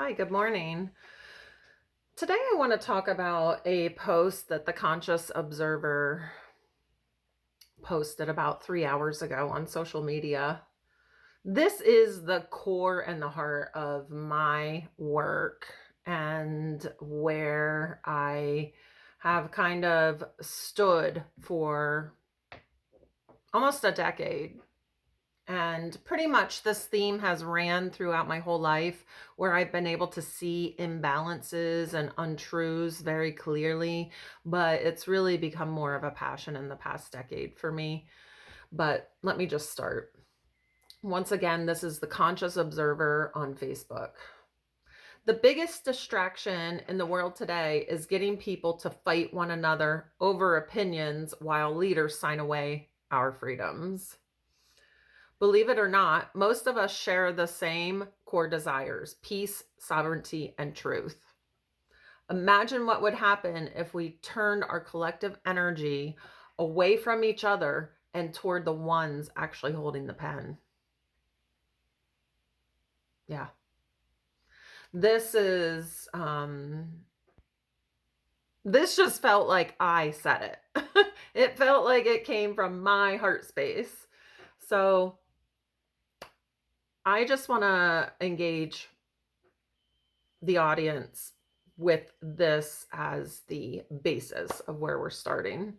Hi, good morning. Today I want to talk about a post that the Conscious Observer posted about 3 hours ago on social media. This is the core and the heart of my work and where I have kind of stood for almost a decade. And pretty much this theme has ran throughout my whole life where I've been able to see imbalances and untruths very clearly, but it's really become more of a passion in the past decade for me. But let me just start. Once again, this is the Conscious Observer on Facebook. The biggest distraction in the world today is getting people to fight one another over opinions while leaders sign away our freedoms. Believe it or not, most of us share the same core desires: peace, sovereignty, and truth. Imagine what would happen if we turned our collective energy away from each other and toward the ones actually holding the pen. Yeah. This is, this just felt like I said it. It felt like it came from my heart space. So I just want to engage the audience with this as the basis of where we're starting.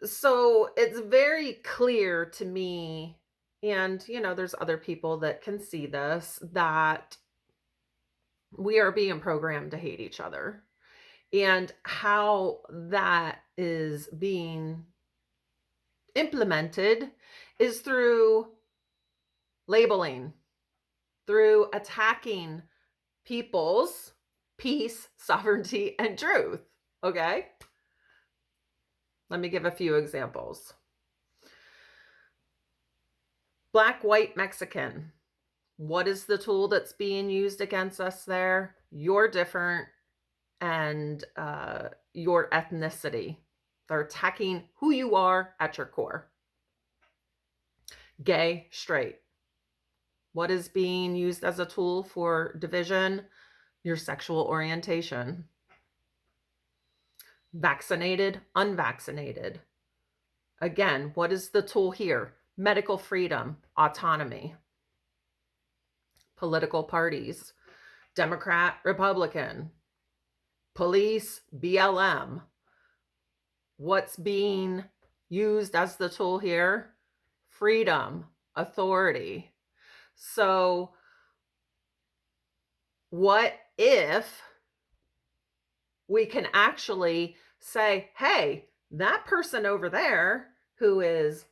So it's very clear to me, and there's other people that can see this, that we are being programmed to hate each other. And how that is being implemented is through labeling, through attacking people's peace, sovereignty, and truth. Okay? Let me give a few examples. Black, white, Mexican. What is the tool that's being used against us there? You're different and your ethnicity. They're attacking who you are at your core. Gay, straight. What is being used as a tool for division? Your sexual orientation. Vaccinated, unvaccinated. Again, what is the tool here? Medical freedom, autonomy. Political parties, Democrat, Republican. Police, BLM. What's being used as the tool here? Freedom, authority. So what if we can actually say, hey, that person over there who is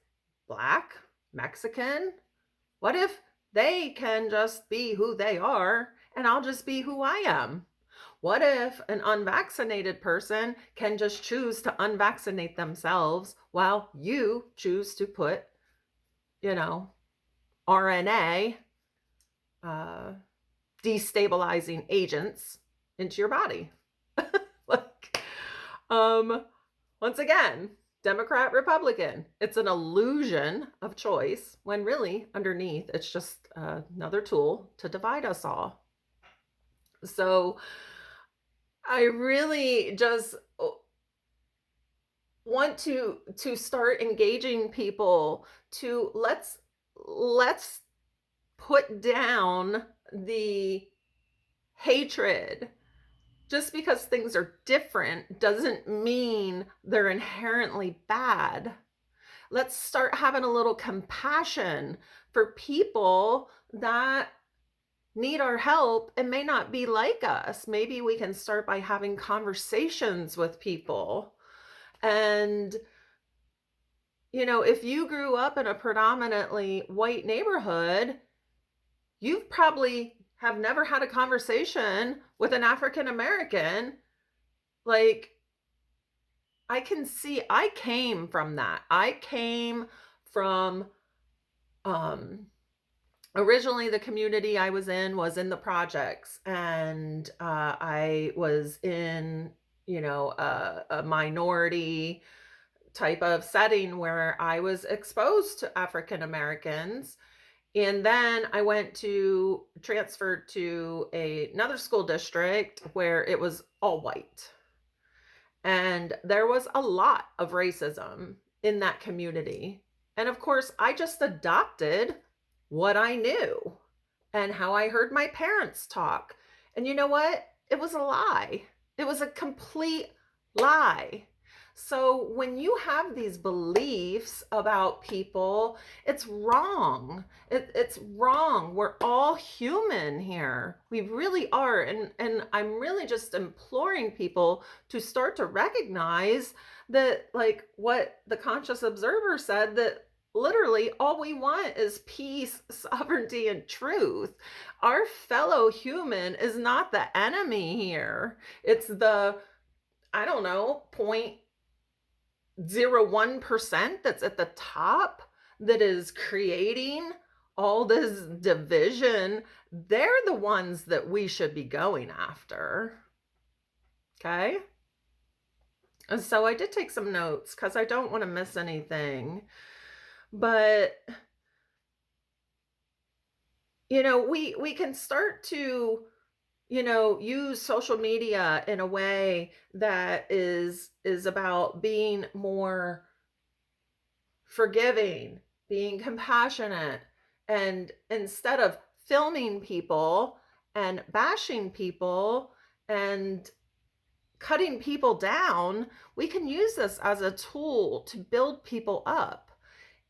Black, Mexican, what if they can just be who they are and I'll just be who I am? What if an unvaccinated person can just choose to unvaccinate themselves while you choose to put, RNA, destabilizing agents into your body? Like, once again, Democrat, Republican. It's an illusion of choice when really underneath it's just another tool to divide us all. So I really just want to start engaging people to let's put down the hatred. Just because things are different doesn't mean they're inherently bad. Let's start having a little compassion for people that need our help and may not be like us. Maybe we can start by having conversations with people. And, if you grew up in a predominantly white neighborhood, you've probably have never had a conversation with an African American. Like, I can see I came from that. I came from originally the community I was in the projects, and I was in, a minority type of setting where I was exposed to African Americans. And then I transferred to another school district where it was all white. And there was a lot of racism in that community. And of course, I just adopted what I knew and how I heard my parents talk. And you know what? It was a lie. It was a complete lie. So when you have these beliefs about people, it's wrong. It's wrong. We're all human here. We really are. And I'm really just imploring people to start to recognize that, like what the conscious observer said, that literally all we want is peace, sovereignty, and truth. Our fellow human is not the enemy here. It's the, I don't know, 0.01% that's at the top that is creating all this division. They're the ones that we should be going after. Okay? And so I did take some notes because I don't want to miss anything. But we can start to use social media in a way that is about being more forgiving, being compassionate, and instead of filming people and bashing people and cutting people down, we can use this as a tool to build people up.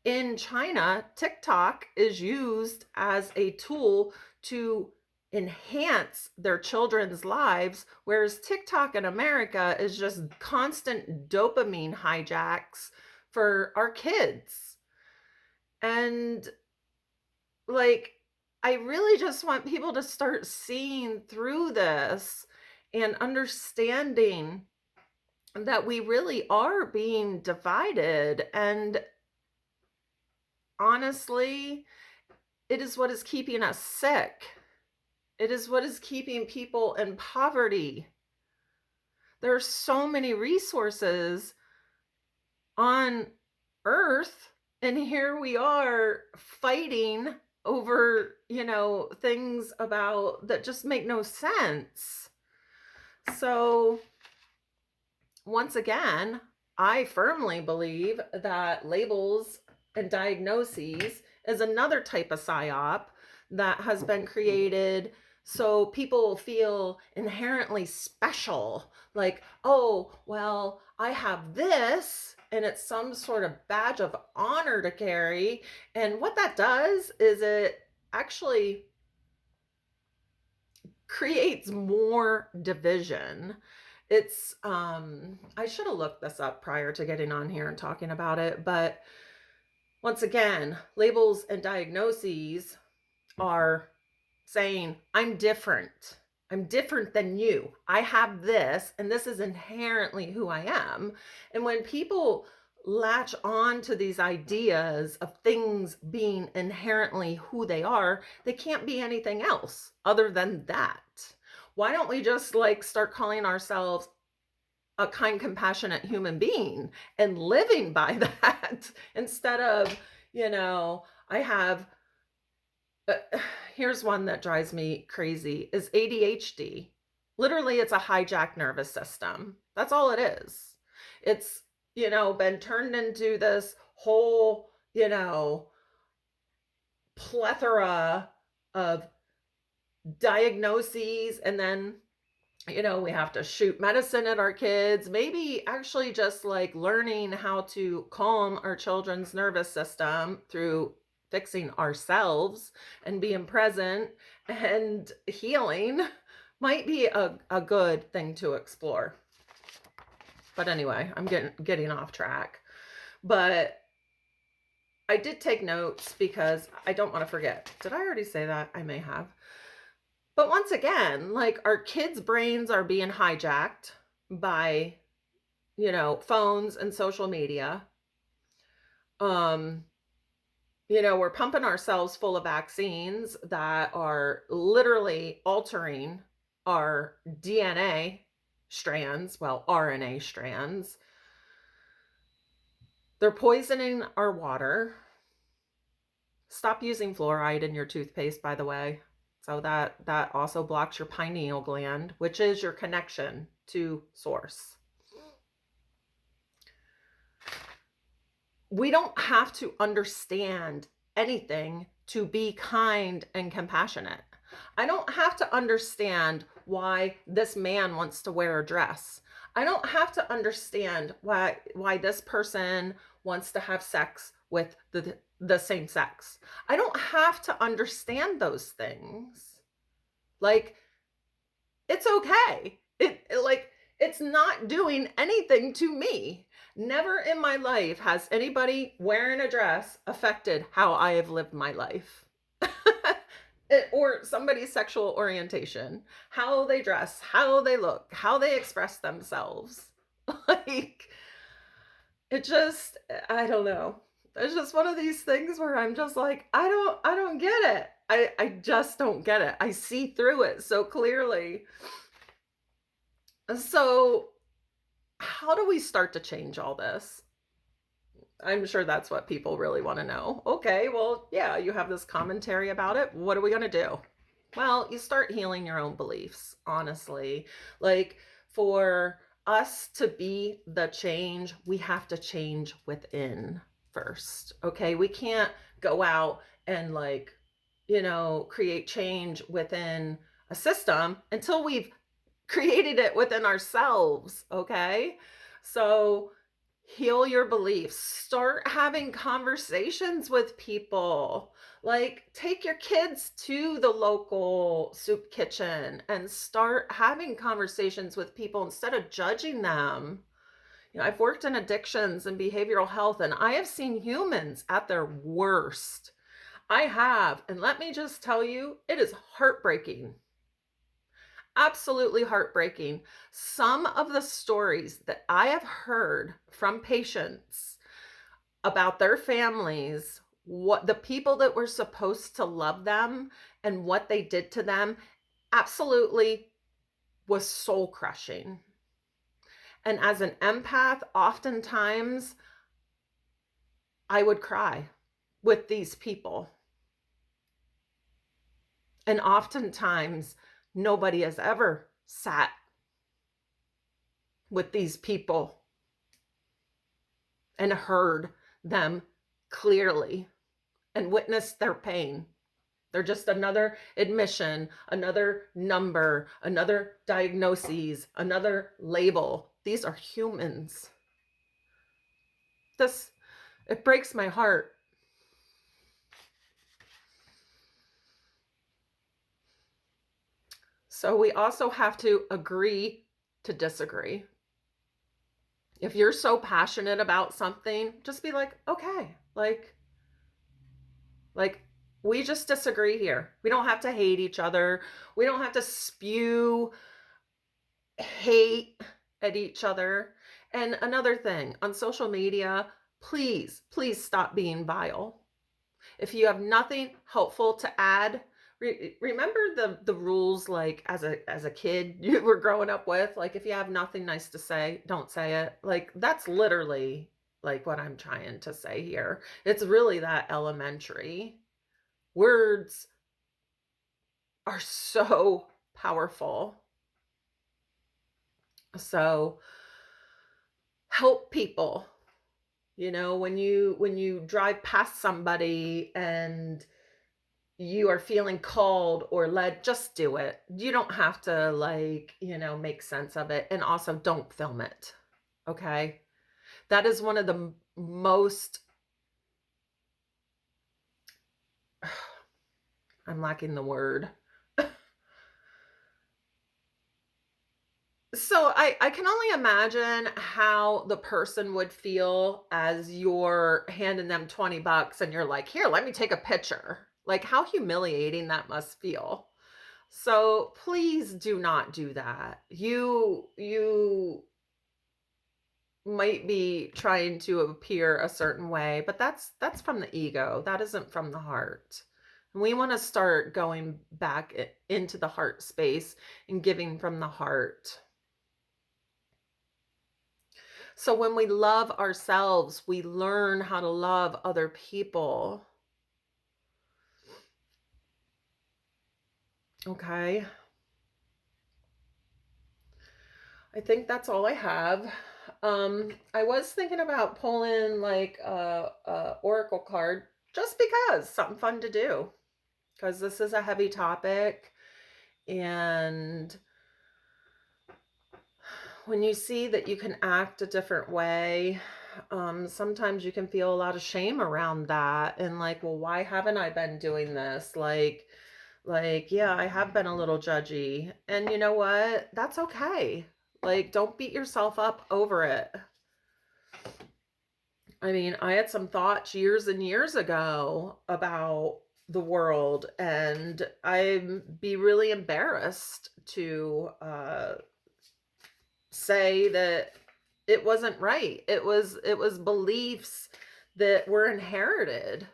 In China, TikTok is used as a tool to enhance their children's lives, whereas TikTok in America is just constant dopamine hijacks for our kids. And like, I really just want people to start seeing through this and understanding that we really are being divided. And honestly, it is what is keeping us sick. It is what is keeping people in poverty. There are so many resources on earth, and here we are fighting over, things about that just make no sense. So once again, I firmly believe that labels and diagnoses is another type of psyop that has been created so people feel inherently special. Like, oh, well, I have this, and it's some sort of badge of honor to carry. And what that does is it actually creates more division. It's I should have looked this up prior to getting on here and talking about it, but once again, labels and diagnoses are saying, I'm different. I'm different than you. I have this, and this is inherently who I am. And when people latch on to these ideas of things being inherently who they are, they can't be anything else other than that. Why don't we just start calling ourselves a kind, compassionate human being and living by that instead of, I have, here's one that drives me crazy, is ADHD. Literally, it's a hijacked nervous system. That's all it is. It's, been turned into this whole, plethora of diagnoses, and then we have to shoot medicine at our kids. Maybe actually just learning how to calm our children's nervous system through fixing ourselves and being present and healing might be a good thing to explore. But anyway, I'm getting off track. But I did take notes because I don't want to forget. Did I already say that? I may have. But once again, our kids' brains are being hijacked by, phones and social media. We're pumping ourselves full of vaccines that are literally altering our DNA strands, RNA strands. They're poisoning our water. Stop using fluoride in your toothpaste, by the way. So that also blocks your pineal gland, which is your connection to source. We don't have to understand anything to be kind and compassionate. I don't have to understand why this man wants to wear a dress. I don't have to understand why this person wants to have sex with the same sex. I don't have to understand those things. Like, it's okay. It's not doing anything to me. Never in my life has anybody wearing a dress affected how I have lived my life. Or somebody's sexual orientation, how they dress, how they look, how they express themselves. Like, it just, I don't know. It's just one of these things where I'm just like, I don't get it. I just don't get it. I see through it so clearly. So, how do we start to change all this? I'm sure that's what people really want to know. Okay, well, yeah, you have this commentary about it. What are we going to do? Well, you start healing your own beliefs, honestly. Like, for us to be the change, we have to change within first. Okay, we can't go out and, like, create change within a system until we've created it within ourselves. Okay, so heal your beliefs, start having conversations with people. Like, take your kids to the local soup kitchen and start having conversations with people instead of judging them. I've worked in addictions and behavioral health, and I have seen humans at their worst. I have, and let me just tell you, it is heartbreaking. Absolutely heartbreaking. Some of the stories that I have heard from patients about their families, what the people that were supposed to love them and what they did to them, absolutely was soul crushing. And as an empath, oftentimes I would cry with these people. And oftentimes nobody has ever sat with these people and heard them clearly and witnessed their pain. They're just another admission, another number, another diagnoses, another label. These are humans. It breaks my heart. So we also have to agree to disagree. If you're so passionate about something, just be like, okay, like we just disagree here. We don't have to hate each other. We don't have to spew hate at each other. And another thing, on social media, please stop being vile. If you have nothing helpful to add, remember the rules, like as a kid you were growing up with. Like, if you have nothing nice to say, don't say it. Like, that's literally like what I'm trying to say here. It's really that elementary. Words are so powerful. So help people. When you drive past somebody and you are feeling called or led, just do it. You don't have to, like, make sense of it. And also, don't film it. Okay? That is one of the most I'm lacking the word. So I can only imagine how the person would feel as you're handing them $20 and you're like, here, let me take a picture. Like, how humiliating that must feel. So please do not do that. You might be trying to appear a certain way, but that's from the ego. That isn't from the heart. And we want to start going back into the heart space and giving from the heart. So when we love ourselves, we learn how to love other people. Okay. I think that's all I have. I was thinking about pulling like a oracle card just because something fun to do because this is a heavy topic, and when you see that you can act a different way, sometimes you can feel a lot of shame around that and like, well, why haven't I been doing this? Like, yeah, I have been a little judgy. And you know what? That's okay. Like, don't beat yourself up over it. I mean, I had some thoughts years and years ago about the world, and I'd be really embarrassed to say that it wasn't right. It was beliefs that were inherited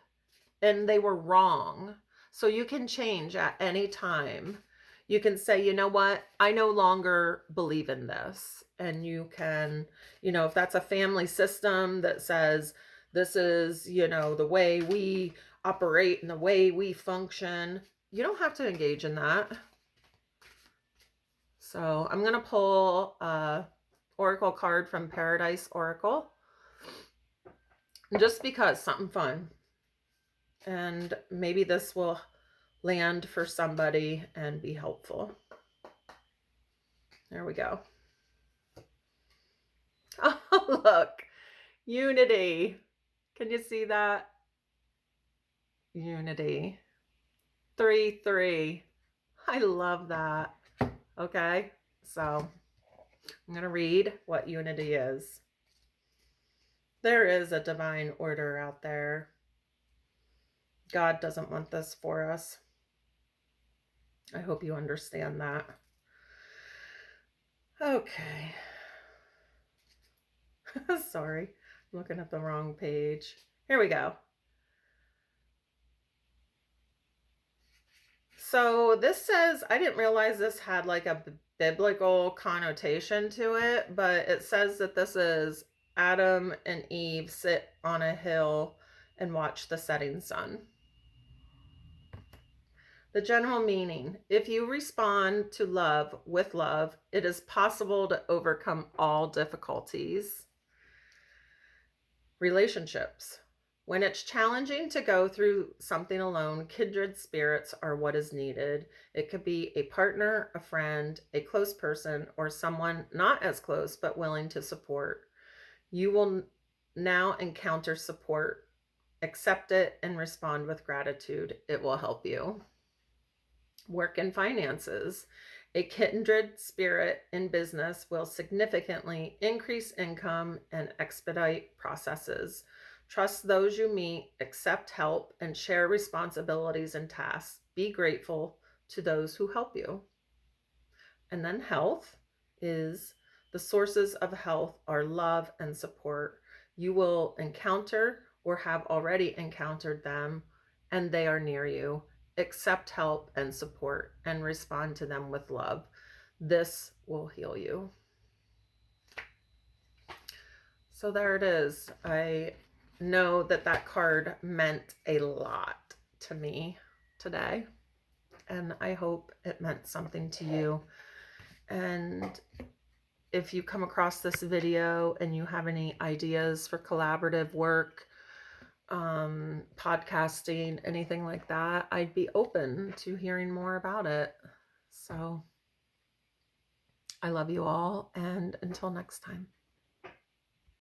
and they were wrong. So you can change at any time. You can say, you know what, I no longer believe in this. And you can, if that's a family system that says this is, the way we operate and the way we function, you don't have to engage in that. So I'm going to pull Oracle card from Paradise Oracle just because something fun. And maybe this will land for somebody and be helpful. There we go. Oh, look. Unity. Can you see that? Unity. 3-3. I love that. Okay. So I'm going to read what unity is. There is a divine order out there. God doesn't want this for us. I hope you understand that. Okay. Sorry, I'm looking at the wrong page. Here we go. So this says, I didn't realize this had like a biblical connotation to it, but it says that this is Adam and Eve sit on a hill and watch the setting sun. The general meaning: if you respond to love with love, it is possible to overcome all difficulties. Relationships: when it's challenging to go through something alone, kindred spirits are what is needed. It could be a partner, a friend, a close person, or someone not as close but willing to support. You will now encounter support. Accept it and respond with gratitude. It will help you. Work and finances: a kindred spirit in business will significantly increase income and expedite processes. Trust those you meet, accept help, and share responsibilities and tasks. Be grateful to those who help you. And then health is: the sources of health are love and support. You will encounter or have already encountered them, and they are near you. Accept help and support and respond to them with love. This will heal you. So there it is. I know that that card meant a lot to me today, and I hope it meant something to you. And if you come across this video and you have any ideas for collaborative work, podcasting, anything like that, I'd be open to hearing more about it. So I love you all, and until next time.